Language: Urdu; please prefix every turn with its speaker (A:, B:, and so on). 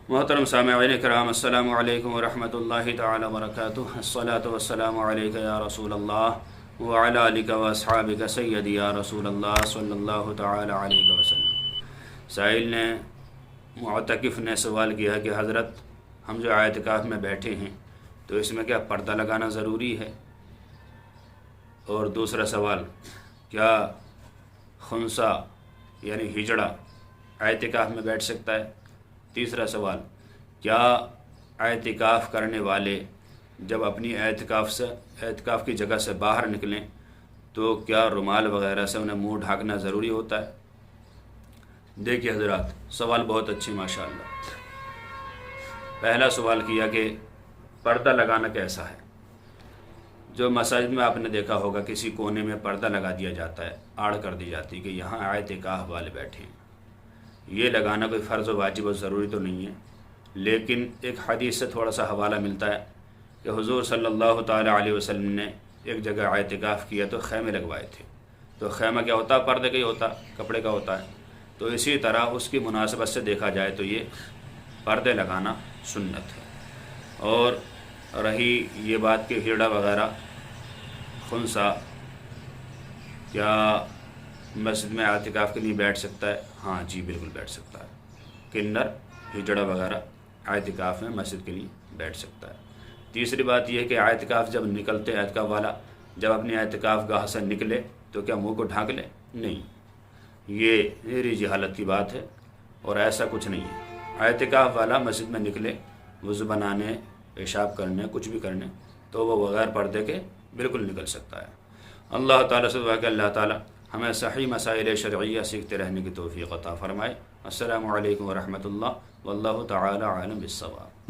A: محترم سامعین کرام، السلام علیکم ورحمۃ اللہ تعالی وبرکاتہ۔ الصلاۃ والسلام علیک یا رسول اللہ وعلی آلک واصحابک سیدی یا رسول اللہ صلی اللہ تعالی علیہ وسلم۔ سائل نے معتکف نے سوال کیا کہ حضرت ہم جو اعتکاف میں بیٹھے ہیں تو اس میں کیا پردہ لگانا ضروری ہے؟ اور دوسرا سوال، کیا خنثی یعنی ہجڑا اعتکاف میں بیٹھ سکتا ہے؟ تیسرا سوال، کیا اعتکاف کرنے والے جب اپنی اعتکاف کی جگہ سے باہر نکلیں تو کیا رومال وغیرہ سے انہیں منہ ڈھانکنا ضروری ہوتا ہے؟ دیکھیے حضرات، سوال بہت اچھی ماشاءاللہ۔ پہلا سوال کیا کہ پردہ لگانا کیسا ہے؟ جو مساجد میں آپ نے دیکھا ہوگا کسی کونے میں پردہ لگا دیا جاتا ہے، آڑ کر دی جاتی ہے کہ یہاں اعتکاف والے بیٹھے ہیں۔ یہ لگانا کوئی فرض و واجب و ضروری تو نہیں ہے، لیکن ایک حدیث سے تھوڑا سا حوالہ ملتا ہے کہ حضور صلی اللہ تعالی علیہ وسلم نے ایک جگہ اعتکاف کیا تو خیمے لگوائے تھے۔ تو خیمہ کیا ہوتا ہے؟ پردے کا ہی ہوتا، کپڑے کا ہوتا ہے۔ تو اسی طرح اس کی مناسبت سے دیکھا جائے تو یہ پردے لگانا سنت ہے۔ اور رہی یہ بات کہ ہجڑا وغیرہ خنثی کیا مسجد میں اعتکاف کے لیے بیٹھ سکتا ہے؟ ہاں جی، بالکل بیٹھ سکتا ہے۔ کنر ہجڑا وغیرہ اعتکاف میں مسجد کے لیے بیٹھ سکتا ہے۔ تیسری بات یہ ہے کہ اعتکاف جب نکلتے اعتکاف والا جب اپنی اعتکاف گاہ سے نکلے تو کیا منہ کو ڈھانک لے؟ نہیں، یہ میری جہالت کی بات ہے اور ایسا کچھ نہیں ہے۔ اعتکاف والا مسجد میں نکلے وضو بنانے، پیشاب کرنے، کچھ بھی کرنے، تو وہ بغیر پردے کے بالکل نکل سکتا ہے۔ اللہ تعالیٰ سے دعا کہ اللہ تعالیٰ ہمیں صحیح مسائل شرعیہ سیکھتے رہنے کی توفیق عطا فرمائے۔ السلام علیکم ورحمۃ اللہ واللہ تعالی عالم بالصواب۔